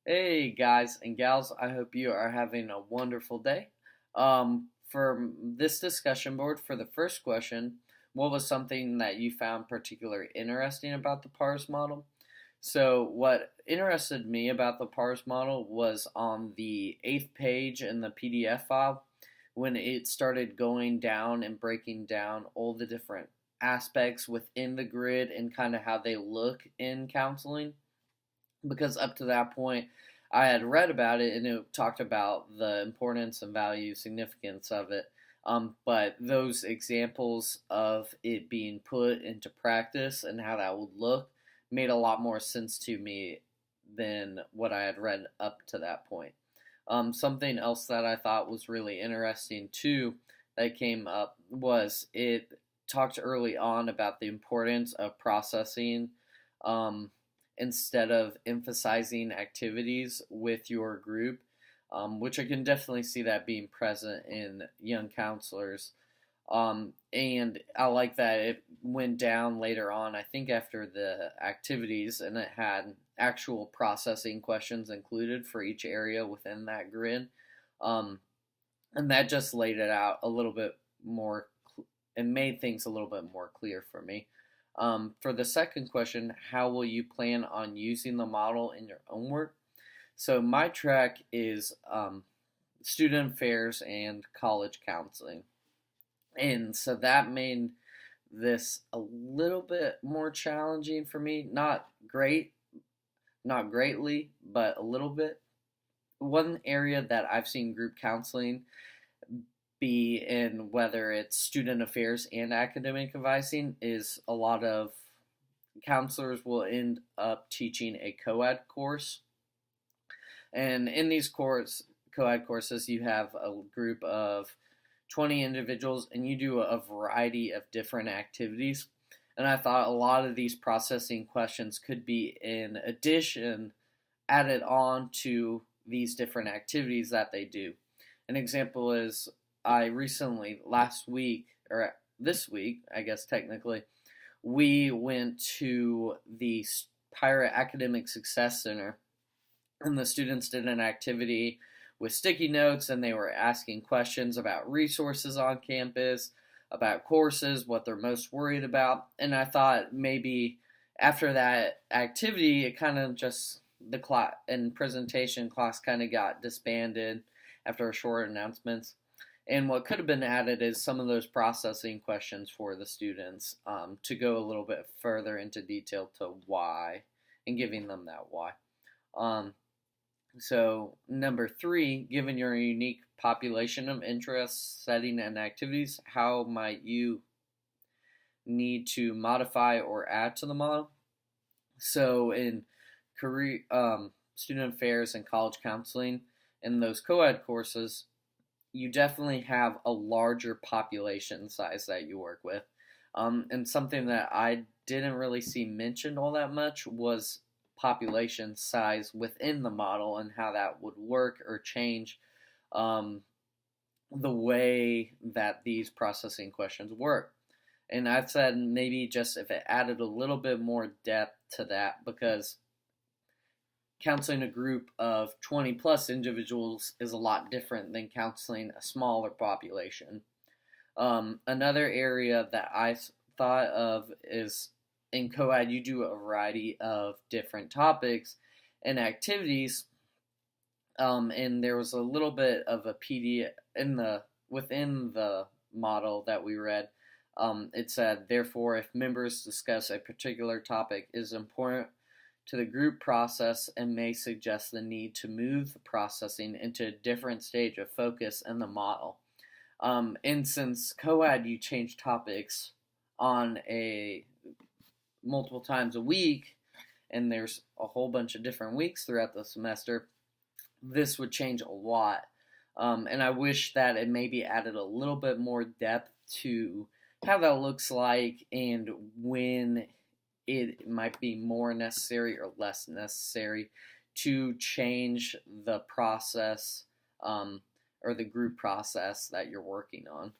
Hey guys and gals, I hope you are having a wonderful day. For this discussion board, for the first question, what was something that you found particularly interesting about the PARS model? So, what interested me about the PARS model was on the eighth page in the PDF file when it started going down and breaking down all the different aspects within the grid and kind of how they look in counseling because up to that point I had read about it and it talked about the importance and value significance of it. But those examples of it being put into practice and how that would look made a lot more sense to me than what I had read up to that point. Something else that I thought was really interesting too that came up was it talked early on about the importance of processing um, instead of emphasizing activities with your group, which I can definitely see that being present in young counselors. And I like that it went down later on, I think after the activities, and it had actual processing questions included for each area within that grid. Um, and that just laid it out a little bit more and made things a little bit more clear for me. For the second question, how will you plan on using the model in your own work? So my track is student affairs and college counseling. And so that made this a little bit more challenging for me. Not greatly, but a little bit. One area that I've seen group counseling be in, whether it's student affairs and academic advising, is a lot of counselors will end up teaching a Coad course. And in these Coad courses, you have a group of 20 individuals and you do a variety of different activities. And I thought a lot of these processing questions could be in addition added on to these different activities that they do. An example is I recently, last week, or this week, I guess technically, we went to the Pirate Academic Success Center, and the students did an activity with sticky notes, and they were asking questions about resources on campus, about courses, what they're most worried about. And I thought maybe after that activity, it kind of just the class and presentation class kind of got disbanded after a short announcements. And what could have been added is some of those processing questions for the students to go a little bit further into detail to why and giving them that why. Um, so, number three, given your unique population of interests, setting, and activities, how might you need to modify or add to the model? So, in career, student affairs and college counseling, in those co-ed courses, you definitely have a larger population size that you work with. And something that I didn't really see mentioned all that much was population size within the model and how that would work or change um, the way that these processing questions work. And I've said maybe just if it added a little bit more depth to that, because counseling a group of 20 plus individuals is a lot different than counseling a smaller population. Another area that I thought of is in Coad, you do a variety of different topics and activities. And there was a little bit of a PDF within the model that we read. It said, therefore, if members discuss a particular topic, it is important to the group process and may suggest the need to move the processing into a different stage of focus in the model. And since Coad, you change topics on a multiple times a week, and there's a whole bunch of different weeks throughout the semester, this would change a lot. And I wish that it maybe added a little bit more depth to how that looks like and when it might be more necessary or less necessary to change the process or the group process that you're working on.